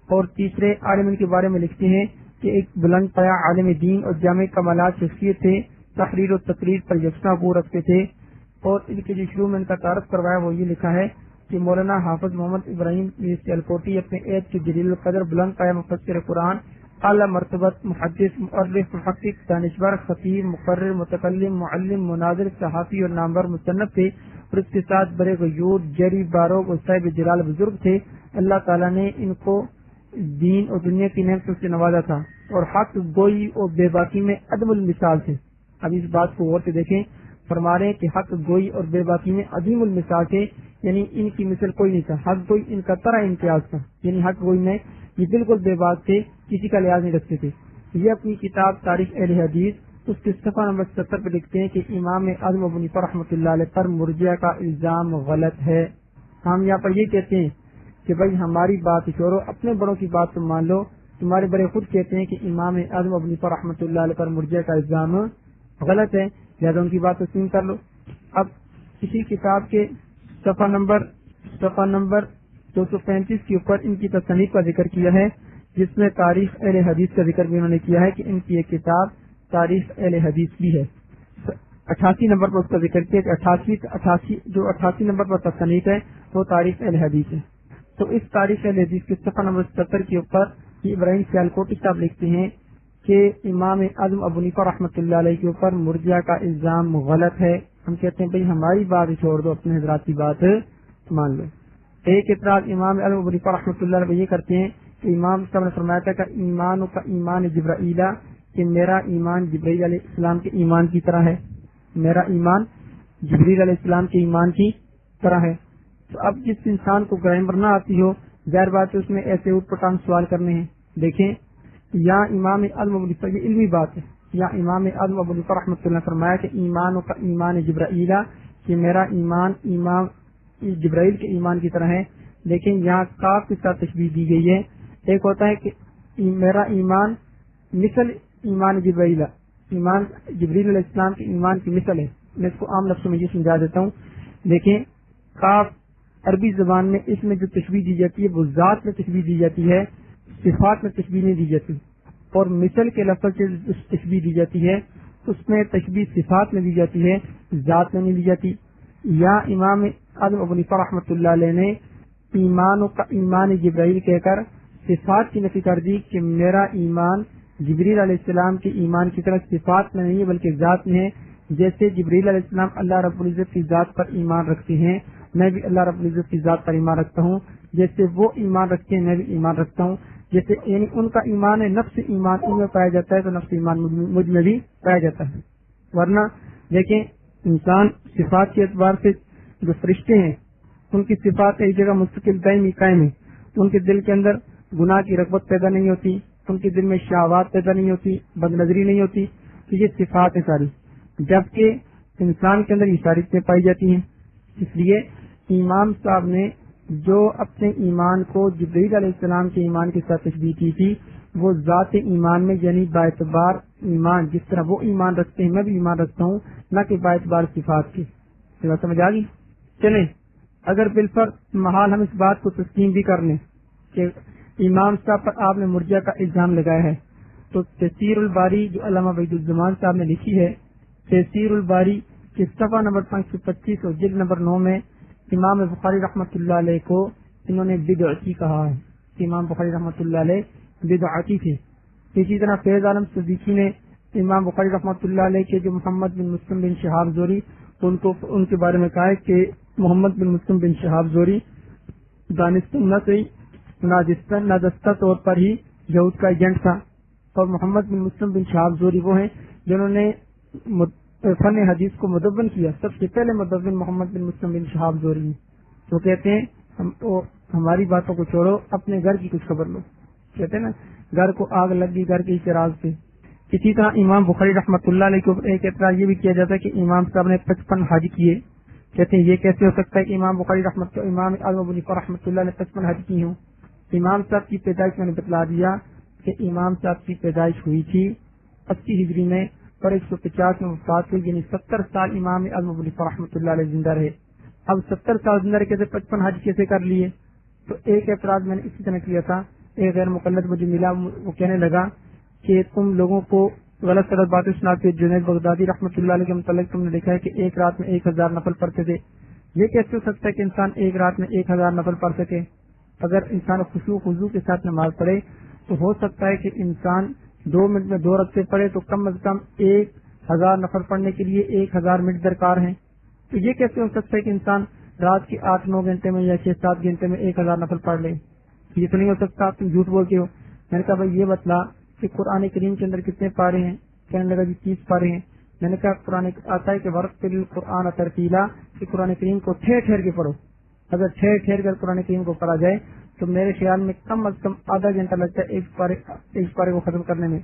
اور تیسرے عالم ان کے بارے میں لکھتے ہیں کہ ایک بلند پایا عالم دین اور جامع کمالات شخصیت تھے، تحریر و تقریر پر یکساں کو رکھتے تھے۔ اور ان کے جو شروع میں ان کا تعارف کروایا وہ یہ لکھا ہے کہ مولانا حافظ محمد ابراہیم سیالکوٹی اپنے عید کے جلیل القدر بلند پایا مفسر قرآن، اعلیٰ مرتبت محدث، مؤرخ، محقق، دانشور، خطیب، مقرر، متکلم، معلم، مناظر، صحافی اور نامور مصنف تھے، اور اس کے ساتھ بڑے غیور، جری، باروق اور صاحب جلال بزرگ تھے۔ اللہ تعالیٰ نے ان کو دین اور دنیا کی نعمتوں سے نوازا تھا، اور حق گوئی اور بے باکی میں عدم المثال تھے۔ اب اس بات کو غور سے دیکھیں، فرما رہے ہیں کہ حق گوئی اور بے باکی میں عظیم المثال تھے، یعنی ان کی مثل کوئی نہیں تھا۔ حق گوئی ان کا طرح امتیاز تھا، یعنی حق گوئی میں یہ بالکل بے باک تھے، کسی کا لحاظ نہیں رکھتے تھے۔ یہ اپنی کتاب تاریخ اہل حدیث اس کے صفحہ نمبر 70 پہ لکھتے ہیں کہ امام اعظم ابو حنیفہ رحمۃ اللہ علیہ پر مرجئہ کا الزام غلط ہے۔ ہم یہاں پر یہ کہتے ہیں کہ بھائی ہماری بات چھوڑو، اپنے بڑوں کی بات تم مان لو۔ تمہارے بڑے خود کہتے ہیں کہ امام اعظم ابو حنیفہ رحمۃ اللہ علیہ پر مرجئہ کا الزام غلط ہے، لہٰذا ان کی بات تسلیم کر لو۔ اب اسی کتاب کے صفحہ نمبر 235 کے اوپر ان کی تصنیف کا ذکر کیا ہے، جس میں تاریخ اہل حدیث کا ذکر بھی انہوں نے کیا ہے کہ ان کی ایک کتاب تاریخ اہل حدیث بھی ہے۔ 88 نمبر پر اس کا ذکر کیا کہ 88 نمبر پر تصنیف ہے وہ تاریخ اہل حدیث ہے۔ تو اس تاریخ اہل حدیث کے صفحہ نمبر 70 کے اوپر ابراہیم سیالکوٹی صاحب لکھتے ہیں کہ امام اعظم ابو حنیفہ رحمۃ اللہ علیہ کے اوپر مرجئہ کا الزام غلط ہے۔ ہم کہتے ہیں بھائی ہماری بات چھوڑ دو، اپنے حضرات کی بات مان لو۔ ایک اعتراض امام اعظم ابو حنیفہ رحمۃ اللہ علیہ یہ کرتے ہیں کہ امام صاحب نے فرمایا تھا کہ ایمان کا ایمان جبرائیل، کہ میرا ایمان جبرائیل علیہ السلام کے ایمان کی طرح ہے، میرا ایمان جبرائیل علیہ السلام کے ایمان کی طرح ہے۔ تو اب جس انسان کو گرامر نہ آتی ہو، ظاہر بات ہے اس میں ایسے اوٹ پٹانگ سوال کرنے ہیں۔ دیکھیں یا امام اعظم ابو حنیفہ، یہ علمی بات ہے، یا امام اعظم ابو حنیفہ رحمۃ اللہ نے فرمایا کہ ایمان کا ایمان جبرائیل، کہ میرا ایمان ایمان جبرائیل کے ایمان کی طرح ہے، لیکن یہاں کاف کے ساتھ تشبیہ دی گئی ہے۔ ایک ہوتا ہے کہ میرا ایمان مثل ایمان جبرائیل، ایمان جبرائیل علیہ السلام کے ایمان کی مثل ہے۔ میں اس کو عام لفظوں میں یہ سمجھا دیتا ہوں۔ دیکھیں کاف عربی زبان میں اس میں جو تشبیہ دی جاتی ہے وہ ذات میں تشبیہ دی جاتی ہے، صفات میں تشبیہ نہیں دی جاتی، اور مثل کے لفظ سے تشبیہ دی جاتی ہے اس میں تشبیہ صفات میں دی جاتی ہے، ذات میں نہیں دی جاتی۔ یا امام اعظم ابو حنیفہ رحمۃ اللہ علیہ نے ایمان کا ایمان جبرائیل کہہ کر صفات کی نفی کر دی کہ میرا ایمان جبریل علیہ السلام کے ایمان کی طرح صفات میں نہیں ہے بلکہ ذات میں ہے۔ جیسے جبریل علیہ السلام اللہ رب العزت کی ذات پر ایمان رکھتے ہیں، میں بھی اللہ رب العزت کی ذات پر ایمان رکھتا ہوں، جیسے وہ ایمان رکھتے ہیں میں بھی ایمان رکھتا ہوں۔ جیسے یعنی ان کا ایمان ہے، نفس ایمان ان میں پایا جاتا ہے تو نفس ایمان مجھ میں بھی پایا جاتا ہے۔ ورنہ دیکھیں انسان صفات کے اعتبار سے جو فرشتے ہیں ان کی صفات ایک جگہ مستقل دائمی قائم ہے، ان کے دل کے اندر گناہ کی رغبت پیدا نہیں ہوتی، ان کے دل میں شہوات پیدا نہیں ہوتی، بد نظری نہیں ہوتی، تو یہ صفات ہے ساری، جبکہ انسان کے اندر یہ ساری چیزیں پائی جاتی ہیں۔ اس لیے امام صاحب نے جو اپنے ایمان کو جبرائیل علیہ السلام کے ایمان کے ساتھ تشبیہ کی تھی وہ ذات ایمان میں، یعنی باعتبار ایمان جس طرح وہ ایمان رکھتے ہیں میں بھی ایمان رکھتا ہوں، نہ کہ باعتبار صفات کی۔ سمجھ آ گئی؟ چلیں اگر بالفرض محال ہم اس بات کو تسلیم بھی کر لیں کہ امام صاحب پر آپ نے مرجئہ کا الزام لگایا ہے، تو تفسیر الباری جو علامہ وحید الزمان صاحب نے لکھی ہے، تفسیر الباری کے صفحہ نمبر 525 اور جلد نمبر 9 میں امام بخاری رحمۃ اللہ علیہ کو انہوں نے بدعتی کہا ہے کہ امام بخاری رحمۃ اللہ علیہ بدعتی تھے۔ اسی طرح فیض عالم صدیقی نے امام بخاری رحمۃ اللہ علیہ کے جو محمد بن مسلم بن شہاب زہری ان کے بارے میں کہا ہے کہ محمد بن مسلم بن شہاب زہری نادستہ طور پر ہی یہود کا ایجنٹ تھا، اور محمد بن مسلم بن شہاب زہری وہ ہیں جنہوں نے فن حدیث کو مدون کیا۔ سب سے پہلے مدون محمد بن مسلم بن شہاب زہری ہیں۔ تو کہتے ہیں ہماری باتوں کو چھوڑو، اپنے گھر کی کچھ خبر لو۔ کہتے ہیں نا گھر کو آگ لگ گئی گھر کے چراغ سے۔ اسی طرح امام بخاری رحمۃ اللہ علیہ کو ایک اعتراض یہ بھی کیا جاتا ہے کہ امام صاحب نے 55 حج کیے۔ کہتے ہیں یہ کیسے ہو سکتا ہے کہ امام اعظم ابو حنیفہ رحمۃ اللہ نے 55 حج کی ہوں۔ امام صاحب کی پیدائش میں نے بتلا دیا کہ امام صاحب کی پیدائش ہوئی تھی 80 ہجری میں اور 150 میں وفات ہوئی، یعنی 70 سال امام اعظم ابو حنیفہ رحمۃ اللہ علیہ زندہ رہے۔ اب 70 سال زندہ رہے کیسے 55 حج کیسے کر لیے؟ تو ایک اعتراض میں نے اسی طرح کیا تھا ایک غیر مقلد مجھے ملا، وہ کہنے لگا کہ تم لوگوں کو غلط غلط باتیں سناتے. جنید بغدادی رحمۃ اللہ علیہ کے متعلق تم نے لکھا ہے کہ ایک رات میں 1000 نفل پڑھتے تھے. یہ کیسے ہو سکتا ہے کہ انسان ایک رات میں 1000 نفل پڑھ سکے؟ اگر انسان خشوع خضوع کے ساتھ نماز پڑھے تو ہو سکتا ہے کہ انسان 2 منٹ میں 2 رکعتیں پڑھے تو کم از کم 1000 نفل پڑھنے کے لیے 1000 منٹ درکار ہیں. تو یہ کیسے ہو سکتا ہے کہ انسان رات کے 8-9 گھنٹے میں یا 6-7 گھنٹے میں 1000 نفل پڑھ لے؟ یہ تو نہیں ہو سکتا، تم جھوٹ بولتے ہو. میں نے کہا بھائی یہ بتلا کہ قرآن کریم کے اندر کتنے پارے ہیں؟ کہنے لگا جی 30 پارے ہیں. میں نے کہا قرآن آتا ہے کہ ورتل قرآن ترتیلا، کہ قرآن کریم کو ٹھہر ٹھہر کے پڑھو. اگر ٹھہر ٹھہر کر قرآن کریم کو پڑھا جائے تو میرے خیال میں کم از کم آدھا گھنٹہ لگتا ہے ایک پارے کو ختم کرنے میں.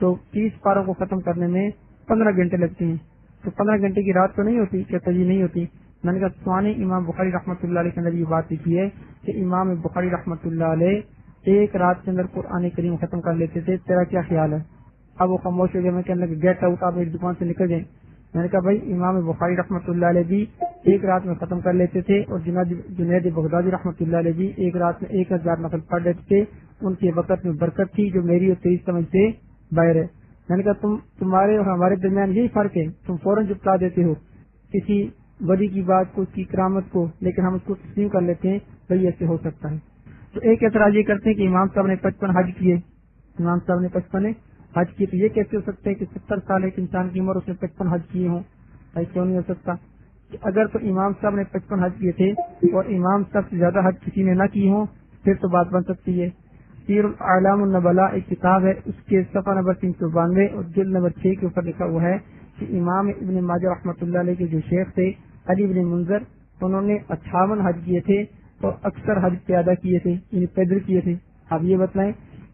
تو 30 پاروں کو ختم کرنے میں 15 گھنٹے لگتے ہیں. تو 15 گھنٹے کی رات تو نہیں ہوتی؟ کہتا جی نہیں ہوتی. میں نے کہا سوانی امام بخاری رحمۃ اللہ علیہ کے اندر یہ بات لکھی ہے کہ امام بخاری رحمۃ اللہ علیہ ایک رات کے اندر قرآن کریم ختم کر لیتے تھے. تیرا کیا خیال ہے؟ اب وہ خاموش ہو گیا. میں کہنے لگا گیٹ آؤٹ، آپ میری دکان سے نکل جائیں. میں نے کہا بھائی امام بخاری رحمۃ اللہ علیہ بھی ایک رات میں ختم کر لیتے تھے اور جنید بغدادی رحمۃ اللہ علیہ بھی ایک رات میں 1000 نفل پڑھ لیتے تھے. ان کے وقت میں برکت تھی جو میری اور تیری سمجھ سے باہر ہے. میں نے کہا تمہارے اور ہمارے درمیان یہی فرق ہے، تم فوراً جپلا دیتے ہو کسی ولی کی بات کو، اس کی کرامت کو، لیکن ہم اس کو تسلیم کر لیتے ہیں. بھائی ایسے ہو سکتا ہے. تو ایک اعتراض یہ کرتے ہیں کہ امام صاحب نے 55 حج کیے، امام صاحب نے 55 حج کیے، تو یہ کیسے ہو سکتا ہے کہ 70 سال ایک انسان کی عمر اس نے 55 حج کیے ہوں؟ ایسا کیوں نہیں ہو سکتا؟ کہ اگر تو امام صاحب نے 55 حج کیے تھے اور امام صاحب سے زیادہ حج کسی نے نہ کی ہوں پھر تو بات بن سکتی ہے. سیر الاعلام النبلاء ایک کتاب ہے، اس کے صفحہ نمبر 392 اور جلد نمبر 6 کے اوپر لکھا ہوا ہے کہ امام ابن ماجہ رحمۃ اللہ علیہ کے جو شیخ تھے علی بن منذر، انہوں نے 58 حج کیے تھے اور اکثر حج پیادہ کیے تھے، یعنی پیدل کیے تھے. آپ یہ بتلائیں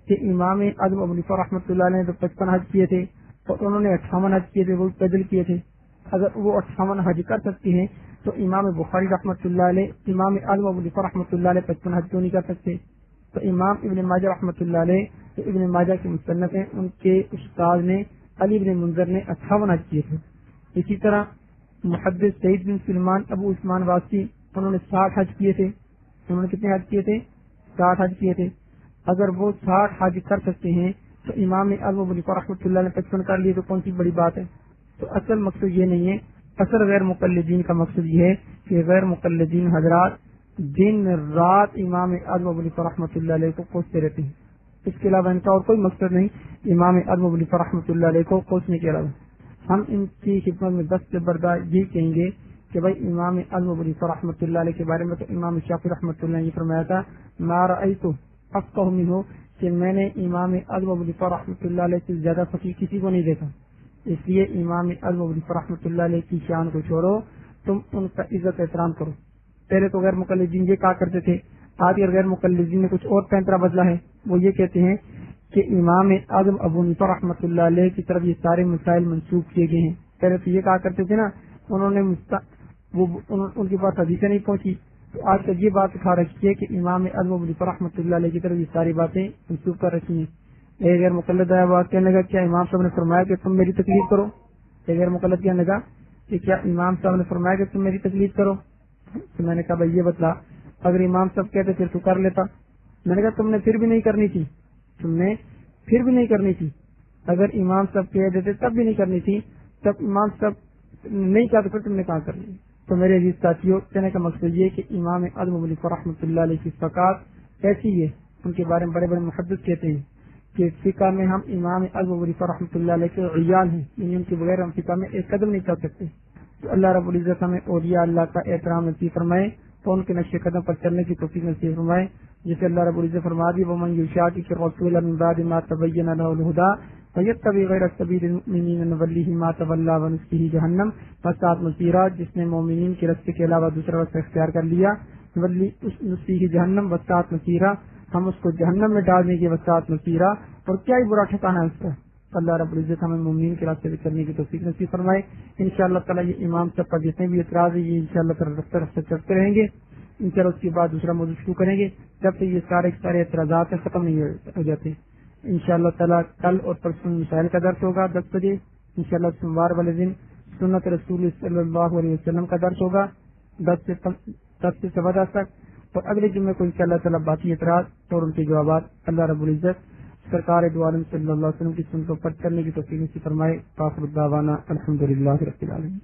کہ امام اعظم ابو حنیفہ رحمۃ اللہ علیہ نے تو 55 حج کیے تھے اور انہوں نے 58 حج کیے تھے، وہ پیدل کیے تھے. اگر وہ 58 حج کر سکتے ہیں تو امام بخاری رحمۃ اللہ علیہ، امام اعظم ابو حنیفہ رحمۃ اللہ علیہ 55 حج کیوں نہیں کر سکتے؟ تو امام ابن ماجہ رحمۃ اللہ علیہ جو ابن ماجہ کے مصنف ہیں، ان کے استاد نے علی بن منذر نے 58 حج کیے تھے. اسی طرح محدث سعید بن سلمان ابو عثمان واسطی، انہوں نے 60 حج کیے تھے. انہوں نے کتنے حج کیے تھے؟ 60 حج کیے تھے. اگر وہ 60 حج کر سکتے ہیں تو امام اعظم ابو حنیفہ رحمۃ اللہ نے 55 کر لیے تو کون سی بڑی بات ہے؟ تو اصل مقصد یہ نہیں ہے. اصل غیر مقلدین کا مقصد یہ ہے کہ غیر مقلدین حضرات دن رات امام اعظم ابو حنیفہ رحمۃ اللہ علیہ کو کوستے رہتے ہیں. اس کے علاوہ ان کا اور کوئی مقصد نہیں امام اعظم ابو حنیفہ رحمۃ اللہ علیہ کو کوسنے کے علاوہ. ہم ان کی خدمت میں دست بردار یہ کہیں گے کہ بھائی امام اعظم ابو حنیفہ رحمۃ اللہ علیہ کے بارے میں تو امام شافعی رحمۃ اللہ نے یہ فرمایا تھا ما رأیت افقہ منہ، کہ میں نے امام اعظم ابو حنیفہ رحمۃ اللہ علیہ سے زیادہ فقیہ کسی کو نہیں دیکھا. اس لیے امام اعظم ابو حنیفہ رحمۃ اللہ علیہ کی شان کو چھوڑو، تم ان کا عزت احترام کرو. پہلے تو غیر مقلدین یہ کہا کرتے تھے، آج غیر مقلدین نے کچھ اور پینترا بدلا ہے. وہ یہ کہتے ہیں کہ امام اعظم ابو حنیفہ رحمۃ اللہ علیہ کی طرف یہ سارے مسائل منسوخ کیے گئے ہیں. پہلے تو یہ کہا کرتے تھے نا، انہوں نے ان کے پاس حدیثیں نہیں پہنچی، تو آج کل یہ بات اٹھا رکھی ہے کہ امام اعظم ابو حنیفہ رحمۃ اللہ علیہ کی طرف یہ ساری باتیں منسوخ کر رکھی ہیں. ایک غیر مقلد آیا بات کہنے لگا کیا امام صاحب نے فرمایا کہ تم میری تکلیف کرو؟ ایک غیر مقلد کہنے لگا کہ کیا امام صاحب نے فرمایا کہ تم میری تکلیف کرو؟ تو میں نے کہا بھائی یہ بتلا، اگر امام صاحب کہتے پھر تو کر لیتا. میں نے کہا تم نے پھر بھی نہیں کرنی تھی، تم نے پھر بھی نہیں کرنی تھی. اگر امام صاحب کہہ دیتے تب بھی نہیں کرنی تھی، تب امام صاحب نہیں کہا تو پھر تم نے کہاں کرنی. تو میرے عزیز ساتھیوں، کہنے کا مقصد یہ کہ امام اعظم ابو حنیفہ رحمۃ اللہ علیہ کی فقاہت ایسی ہے، ان کے بارے میں بڑے بڑے محدث کہتے ہیں کہ فقہ میں ہم امام اعظم ابو حنیفہ رحمۃ اللہ علیہ کے عیال ہیں، یعنی ان کے بغیر ہم فقہ میں ایک قدم نہیں چل سکتے. تو اللہ رب العزت ہمیں اولیاء اللہ کا احترام نصیب فرمائے تو ان کے نقش قدم پر چلنے کی توفیق نصیب فرمائے. جسے اللہ رب العزت فرما دی ومن یشاقق الرسول من بعد ما تبین له الهدى ويتبع غیر سبیل المؤمنین نوله ما تولى ونصله جہنم وساءت مصیرا. جس نے مومنین کے راستے کے علاوہ دوسرا راستہ اختیار کر لیا نصله جہنم وساءت مصیرا، ہم اس کو جہنم میں ڈال دیں گے وساءت مصیرا، اور کیا ہی برا ٹھکانہ ہے اس کا. اللہ رب العزت ہمیں مومنین کے راستے پہ چلنے کی توفیق نصیب فرمائے. انشاءاللہ تعالیٰ یہ امام صاحب پر جتنے بھی اعتراض ہے یہ انشاءاللہ تعالیٰ رفتہ رفتہ چلتے رہیں گے. انشاءاللہ اس کے بعد دوسرا موضوع شروع کریں گے جب تک یہ سارے اعتراضات ختم نہیں ہو جاتے. انشاءاللہ تعالیٰ کل اور پرسوں مسائل کا درس ہوگا 10 بجے. انشاءاللہ سوموار والے دن سنت رسول صلی اللہ علیہ وسلم کا درس ہوگا 10 سے 10 تک، اور اگلے جمعے کو انشاءاللہ تعالی باقی اعتراض اور ان کے جوابات اللہ رب العزت سرکار دو عالم صلی اللہ علیہ وسلم کی سنتوں پر چلنے کی توفیق نصیب فرمائے. آخر دعوانا الحمدللہ رب العالمین.